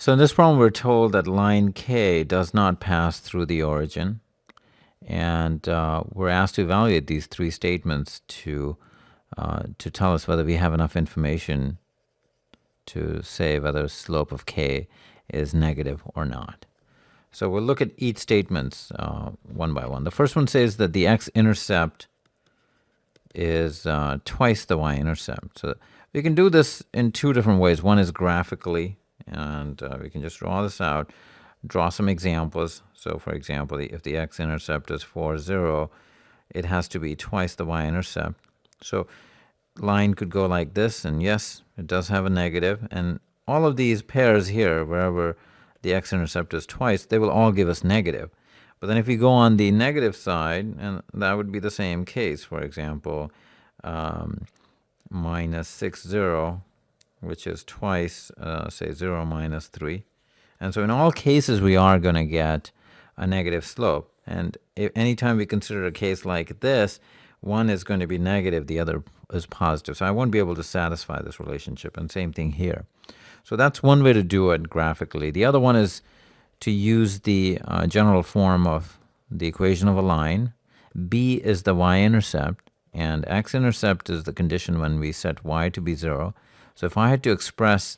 So in this problem, we're told that line K does not pass through the origin. And we're asked to evaluate these three statements to tell us whether we have enough information to say whether slope of K is negative or not. So we'll look at each statements one by one. The first one says that the x-intercept is twice the y-intercept. So we can do this in two different ways. One is graphically, and we can just draw this out, draw some examples. So for example, if the x-intercept is 4, 0, it has to be twice the y-intercept. So line could go like this, and yes, it does have a negative. And all of these pairs here, wherever the x-intercept is twice, they will all give us negative. But then if you go on the negative side, and that would be the same case, for example, minus 6, 0, which is twice, say, 0 minus 3. And so in all cases, we are going to get a negative slope. And if anytime we consider a case like this, one is going to be negative, the other is positive. So I won't be able to satisfy this relationship. And same thing here. So that's one way to do it graphically. The other one is to use the general form of the equation of a line. B is the y-intercept, and x-intercept is the condition when we set y to be 0. So if I had to express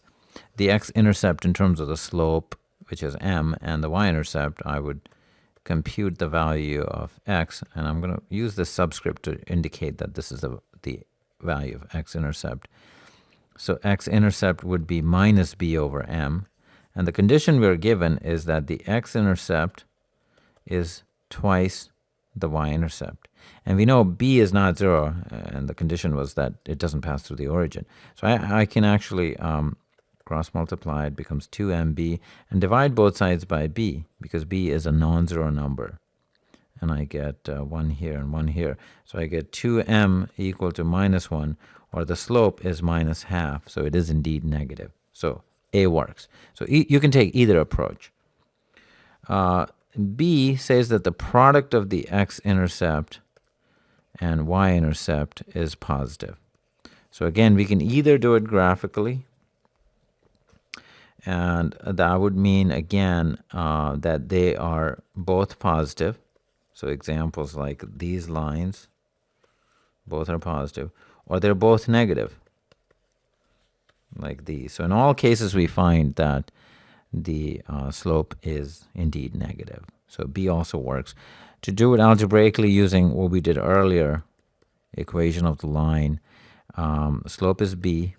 the x-intercept in terms of the slope, which is m, and the y-intercept, I would compute the value of x, and I'm going to use this subscript to indicate that this is the value of x-intercept. So x-intercept would be minus b over m. And the condition we're given is that the x-intercept is twice the y-intercept. And we know b is not 0, and the condition was that it doesn't pass through the origin. So I can actually cross-multiply. It becomes 2mb, and divide both sides by b, because b is a non-zero number. And I get 1 here and 1 here. So I get 2m equal to minus 1, or the slope is minus half. So it is indeed negative. So A works. So you can take either approach. B says that the product of the x-intercept and y-intercept is positive. So again, we can either do it graphically, and that would mean, again, that they are both positive. So examples like these lines, both are positive, or they're both negative, like these. So in all cases, we find that the slope is indeed negative. So B also works. To do it algebraically using what we did earlier, equation of the line, slope is B,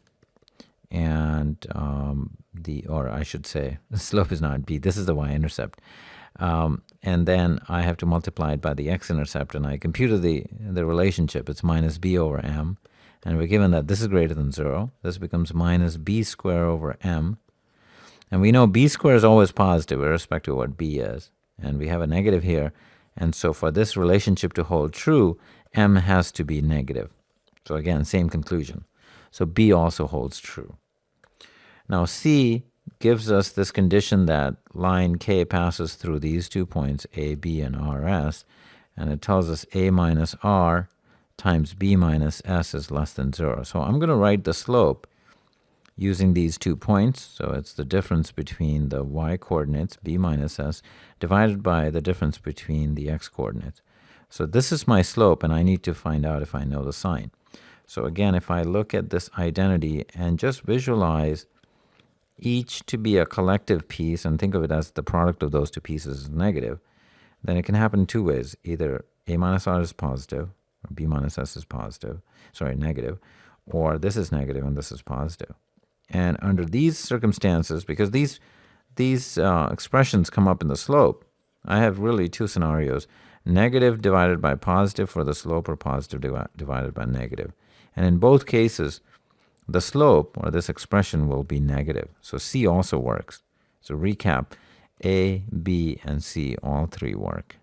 and or I should say, the slope is not B. This is the y-intercept. And then I have to multiply it by the x-intercept, and I computed the relationship. It's minus b over m. And we're given that this is greater than 0. This becomes minus b squared over m. And we know b squared is always positive, irrespective of what b is. And we have a negative here. And so for this relationship to hold true, m has to be negative. So again, same conclusion. So b also holds true. Now C gives us this condition that line K passes through these 2 points, A, B, and RS. And it tells us A minus R times B minus S is less than 0. So I'm going to write the slope using these 2 points. So it's the difference between the y coordinates, B minus S, divided by the difference between the x coordinates. So this is my slope, and I need to find out if I know the sign. So again, if I look at this identity and just visualize each to be a collective piece and think of it as the product of those two pieces is negative, then it can happen in 2 ways. Either A minus R is positive, or B minus S is negative, or this is negative and this is positive. And under these circumstances, because these expressions come up in the slope, I have really 2 scenarios: negative divided by positive for the slope, or positive divided by negative. And in both cases, the slope, or this expression, will be negative. So C also works. So recap, A, B, and C, all 3 work.